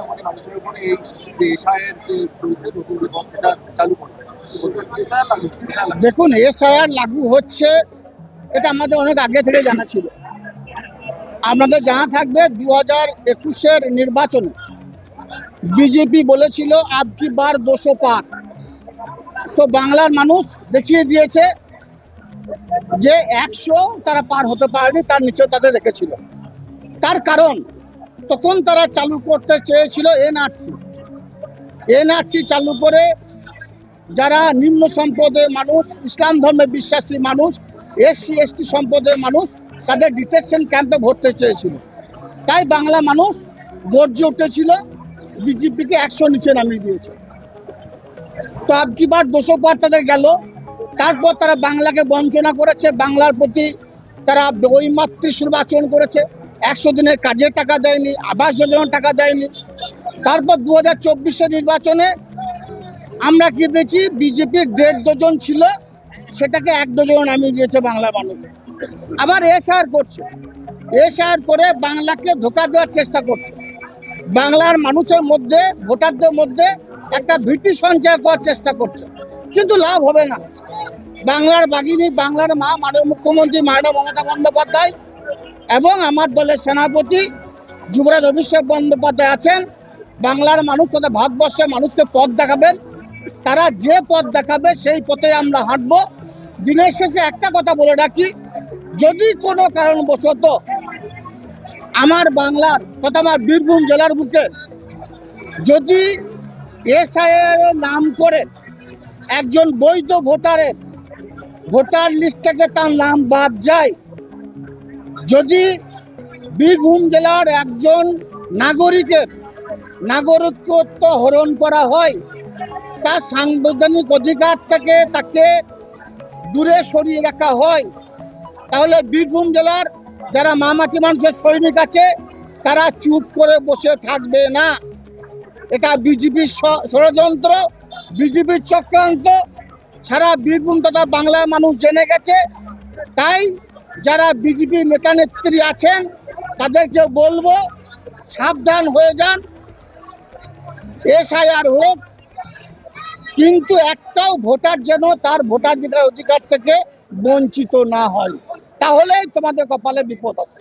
আমাদের মানুষের উপরে এই যে এসআইয়ের যে চলছে নতুন যে এটা চালু করবে এটা লাগু এটা লাগু। দেখুন, এসআইআর লাগু হচ্ছে এটা আমাদের অনেক আগে থেকে জানা ছিল। আপনাদের জানা থাকবে 2021-এর নির্বাচনে বিজেপি বলেছিল আবকি বার 200 পার। তো বাংলার মানুষ দেখিয়ে দিয়েছে যে 100 তারা পার হতে পারেনি, তার নিচে তাদের রেখেছিল। তার কারণ তখন তারা চালু করতে চেয়েছিল এনআরসি চালু করে যারা নিম্ন সম্পদের মানুষ, ইসলাম ধর্মে বিশ্বাসী মানুষ, এসসি এসটি সম্পদের মানুষ, তাদের ডিটেনশন ক্যাম্পে ভরতে চেয়েছিল। তাই বাংলা মানুষ গর্জে উঠেছিল, বিজেপিকে 100 নিচে নামিয়ে দিয়েছে। তো আবকিবার 200 পার তাদের গেল। তারপর তারা বাংলাকে বঞ্চনা করেছে, বাংলার প্রতি তারা বৈমাতৃ নির্বাচন করেছে। 100 দিনের কাজের টাকা দেয়নি, আবাস যোজনার টাকা দেয়নি। তারপর 2024-এর নির্বাচনে আমরা কি দেখছি, বিজেপির 1.5 ডজন ছিল, সেটাকে 1 ডজন নামিয়ে দিয়েছে বাংলা মানুষ। আবার এসআইআর করছে, এসআইআর করে বাংলাকে ধোঁকা দেওয়ার চেষ্টা করছে। বাংলার মানুষের মধ্যে, ভোটারদের মধ্যে একটা ভীতি সঞ্চার করার চেষ্টা করছে, কিন্তু লাভ হবে না। বাংলার বাগিনী, বাংলার মা, মাননীয় মুখ্যমন্ত্রী মাননীয় মমতা বন্দ্যোপাধ্যায় এবং আমার দলের সেনাপতি যুবরাজ অভিষেক বন্দ্যোপাধ্যায় আছেন। বাংলার মানুষ তথা ভারতবর্ষের মানুষকে পথ দেখাবেন। তারা যে পথ দেখাবে সেই পথে আমরা হাঁটবো। দিনের শেষে একটা কথা বলে রাখি, যদি কোনো কারণবশত আমার বাংলার তথা আমার বীরভূম জেলার বুকে যদি এসআইআর নাম করে একজন বৈধ ভোটারের ভোটার লিস্ট থেকে তার নাম বাদ যায়, যদি বীরভূম জেলার একজন নাগরিকের নাগরিকত্ব হরণ করা হয়, তার সাংবিধানিক অধিকার থেকে তাকে দূরে সরিয়ে রাখা হয়, তাহলে বীরভূম জেলার যারা মামাটি মানুষের সৈনিক আছে তারা চুপ করে বসে থাকবে না। এটা বিজেপির ষড়যন্ত্র, বিজেপির চক্রান্ত সারা বীরভূম তথা বাংলার মানুষ জেনে গেছে। তাই যারা বিজেপি নেতা নেত্রী আছেন তাদেরকে বলবো, সাবধান হয়ে যান। এসআইআর হোক, কিন্তু একটাও ভোটার যেন তার ভোটাধিকার অধিকার থেকে বঞ্চিত না হয়, তাহলেই তোমাদের কপালে বিপদ আছে।